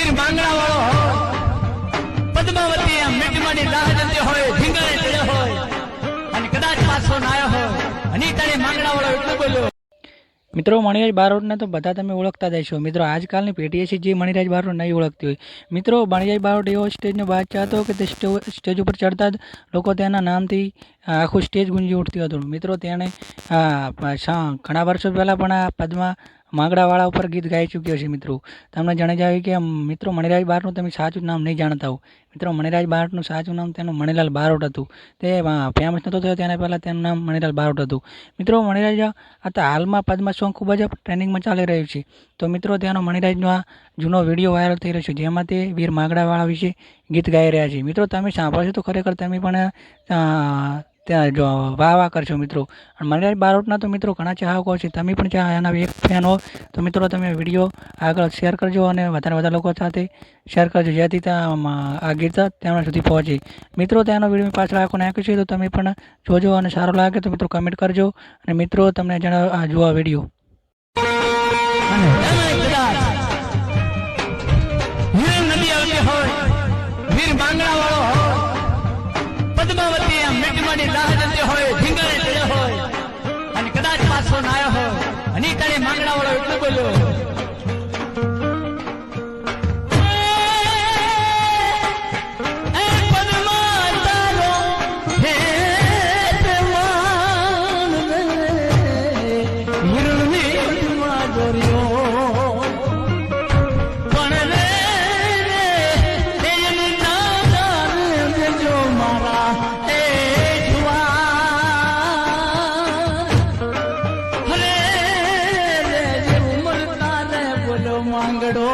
વીર માંગણા વાળો હોય, પદ્માવતી આમ મીઠમાની રાહ જતી હોય, ધીંગાણે ચડ્યો હોય અને કદાચ પાછો ના આવ્યો હોય અને તારે માંગણા વાળો એટલું બોલ્યો. મિત્રો મણિરાજ બારોટને તો બધા તમે ઓળખતા જ હશો. મિત્રો આજકાલની પેઢી છે જે મણિરાજ બારોટ નહીં ઓળખતી હોય. મિત્રો મણિરાજ બારોટ એવો સ્ટેજનો બાદશાહ હતો કે તે સ્ટેજ ઉપર ચડતા જ લોકો તેના નામથી આખું સ્ટેજ ગુંજી ઉઠતું હતું. મિત્રો તેણે ઘણા વર્ષો પહેલાં પણ આ પદ્મા માંગડાવાળા ઉપર ગીત ગાઈ ચૂક્યો છે. મિત્રો તમને જણાવી કે મિત્રો મણિરાજ બારોટનું તમે સાચું નામ નહીં જાણતા હો. મિત્રો મણિરાજ બારોટનું સાચું નામ તેનું મણિલાલ બારોટ હતું. તે ફેમસ નહોતો થયો તેના પહેલાં તેનું નામ મણિલાલ બારોટ હતું. મિત્રો મણિરાજ અત્યારે હાલમાં પદ્મા સોંગ ખૂબ જ ટ્રેન્ડિંગમાં ચાલી રહ્યું છે. તો મિત્રો તેનો મણિરાજનો આ જૂનો વિડીયો વાયરલ થઈ રહ્યો છે જેમાં તે વીર માંગડાવાળા વિશે ગીત ગાઈ રહ્યા છે. મિત્રો તમે સાંભળશો તો ખરેખર તમે પણ ત્યાં જો વાહ કરશો. મિત્રો મણિરાજ બારોટના તો મિત્રો ઘણા ચાહકો છે. તમે પણ એના એક ફેન હો તો મિત્રો તમે વિડીયો આગળ શેર કરજો અને વધારે લોકો સાથે શેર કરજો જેથી આ ગીત તેમના સુધી પહોંચે. મિત્રો તેનો વિડીયો પાછળ આખો નાખ્યો છે તો તમે પણ જોજો અને સારો લાગે તો મિત્રો કમેન્ટ કરજો અને મિત્રો તમને જણાવો જુઓ વિડીયો. વીર માંગણા વાળો હોય, પદ્માવતી આમ મીઠમાની રાહ જતી હોય, ધીંગાણે ચડ્યો હોય અને કદાચ પાછો ના આવ્યો હોય અને તારે માંગણા વાળો એટલું બોલ્યો. માંગડો